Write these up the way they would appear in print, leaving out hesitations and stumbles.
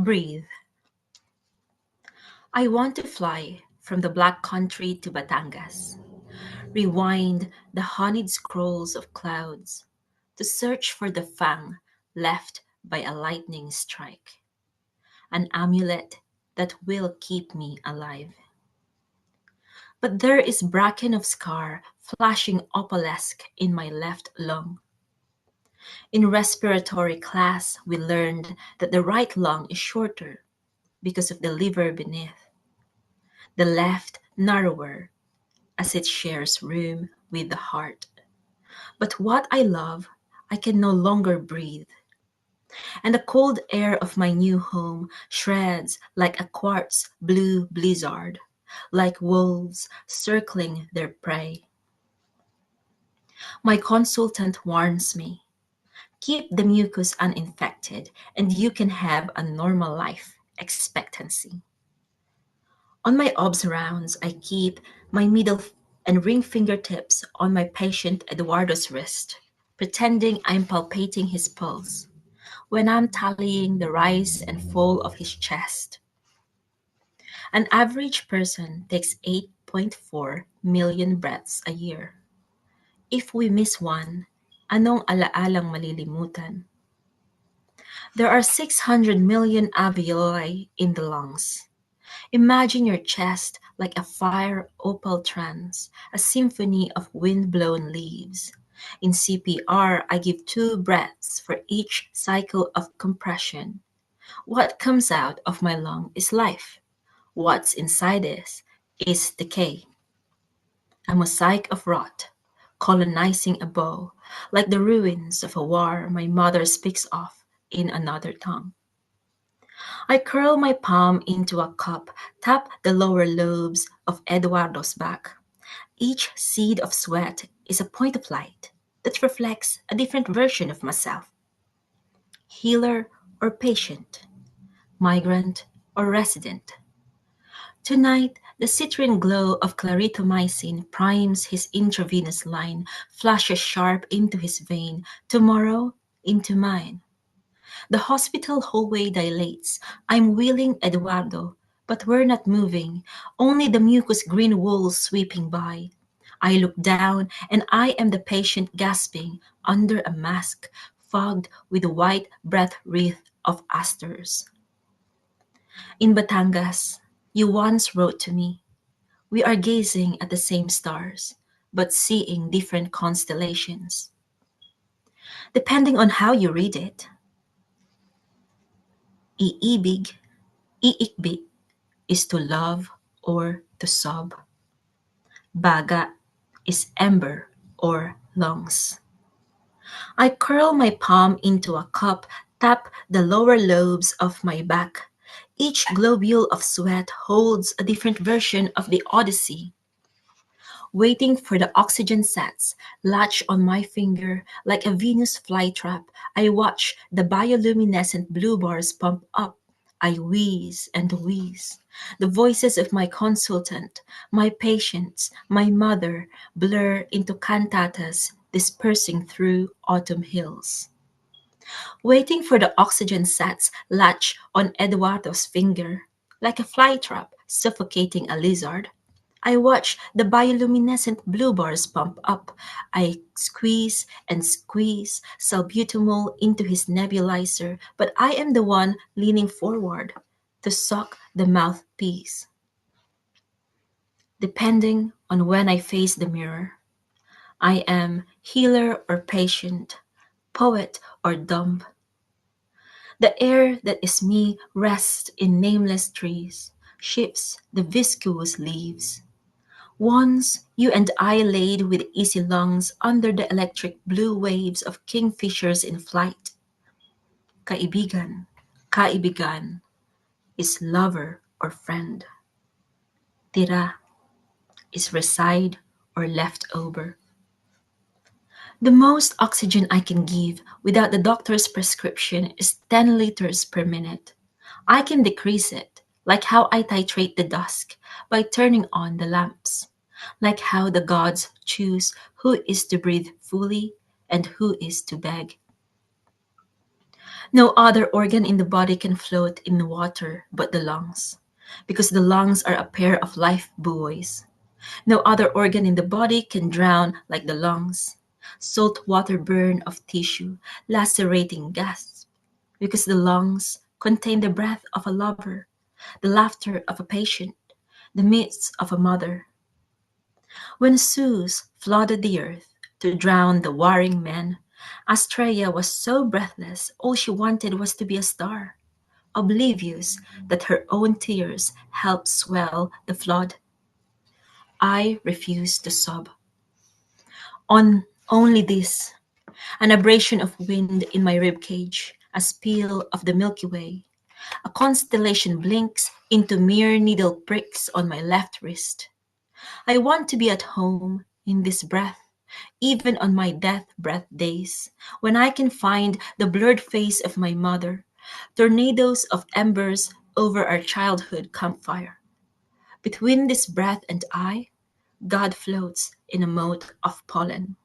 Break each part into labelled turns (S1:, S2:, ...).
S1: Breathe. I want to fly from the Black Country to Batangas, rewind the honeyed scrolls of clouds to search for the fang left by a lightning strike, an amulet that will keep me alive. But there is bracken of scar flashing opalesque in my left lung. In respiratory class, we learned that the right lung is shorter because of the liver beneath, the left narrower as it shares room with the heart. But what I love, I can no longer breathe, and the cold air of my new home shreds like a quartz blue blizzard, like wolves circling their prey. My consultant warns me, keep the mucus uninfected and you can have a normal life expectancy. On my OBS rounds, I keep my middle and ring fingertips on my patient Eduardo's wrist, pretending I'm palpating his pulse when I'm tallying the rise and fall of his chest. An average person takes 8.4 million breaths a year. If we miss one, anong alaalang malilimutan? There are 600 million alveoli in the lungs. Imagine your chest like a fire opal trance, a symphony of wind-blown leaves. In CPR, I give 2 breaths for each cycle of compression. What comes out of my lung is life. What's inside is decay. A mosaic of rot, colonizing a bow, like the ruins of a war my mother speaks of in another tongue. I curl my palm into a cup, tap the lower lobes of Eduardo's back. Each seed of sweat is a point of light that reflects a different version of myself. Healer or patient, migrant or resident. Tonight, the citrine glow of clarithromycin primes his intravenous line, flashes sharp into his vein, tomorrow into mine. The hospital hallway dilates. I'm wheeling Eduardo, but we're not moving, only the mucus green walls sweeping by. I look down, and I am the patient gasping under a mask fogged with a white breath wreath of asters. In Batangas, you once wrote to me, we are gazing at the same stars, but seeing different constellations. Depending on how you read it, iibig, iikbi is to love or to sob. Baga is ember or lungs. I curl my palm into a cup, tap the lower lobes of my back. Each globule of sweat holds a different version of the Odyssey. Waiting for the oxygen sets, latch on my finger like a Venus flytrap. I watch the bioluminescent blue bars pump up. I wheeze and wheeze. The voices of my consultant, my patients, my mother blur into cantatas dispersing through autumn hills. Waiting for the oxygen sets, latch on Eduardo's finger like a flytrap suffocating a lizard. I watch the bioluminescent blue bars pump up. I squeeze and squeeze salbutamol into his nebulizer, but I am the one leaning forward to suck the mouthpiece. Depending on when I face the mirror, I am healer or patient, poet or dumb. The air that is me rests in nameless trees, shifts the viscous leaves. Once you and I laid with easy lungs under the electric blue waves of kingfishers in flight. Kaibigan, kaibigan is lover or friend. Tira is reside or leftover. The most oxygen I can give without the doctor's prescription is 10 liters per minute. I can decrease it, like how I titrate the dusk by turning on the lamps, like how the gods choose who is to breathe fully and who is to beg. No other organ in the body can float in water but the lungs, because the lungs are a pair of life buoys. No other organ in the body can drown like the lungs. Salt water burn of tissue, lacerating gasps, because the lungs contain the breath of a lover, the laughter of a patient, the myths of a mother. When Zeus flooded the earth to drown the warring men, Astrea was so breathless, all she wanted was to be a star, oblivious that her own tears helped swell the flood. I refused to sob. On only this, an abrasion of wind in my rib cage, a spill of the Milky Way. A constellation blinks into mere needle pricks on my left wrist. I want to be at home in this breath, even on my death breath days, when I can find the blurred face of my mother, tornadoes of embers over our childhood campfire. Between this breath and I, God floats in a moat of pollen.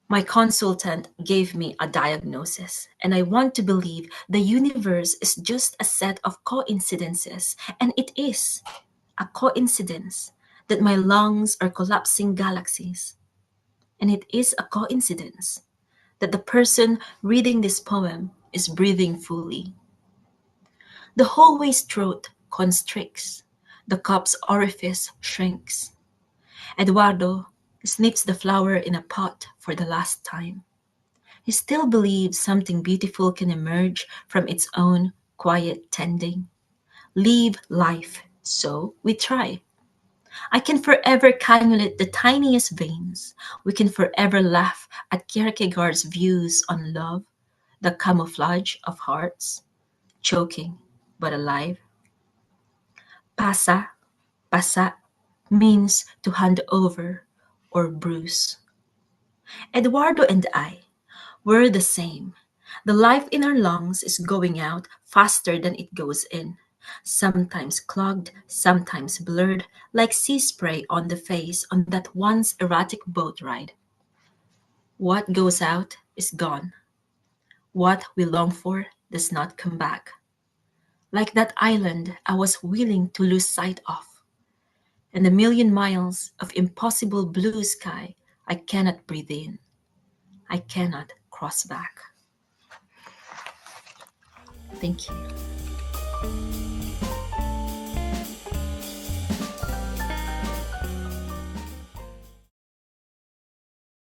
S1: My consultant gave me a diagnosis, and I want to believe the universe is just a set of coincidences, and it is a coincidence that my lungs are collapsing galaxies, and it is a coincidence that the person reading this poem is breathing fully. The hallway's throat constricts, the cup's orifice shrinks. Eduardo snips the flower in a pot for the last time. He still believes something beautiful can emerge from its own quiet tending. Live life, so we try. I can forever cannulate the tiniest veins. We can forever laugh at Kierkegaard's views on love, the camouflage of hearts, choking but alive. Pasa, pasa means to hand over or bruise. Eduardo and I were the same. The life in our lungs is going out faster than it goes in, sometimes clogged, sometimes blurred, like sea spray on the face on that once erratic boat ride. What goes out is gone. What we long for does not come back. Like that island I was willing to lose sight of, and a million miles of impossible blue sky I cannot breathe in. I cannot cross back. Thank you.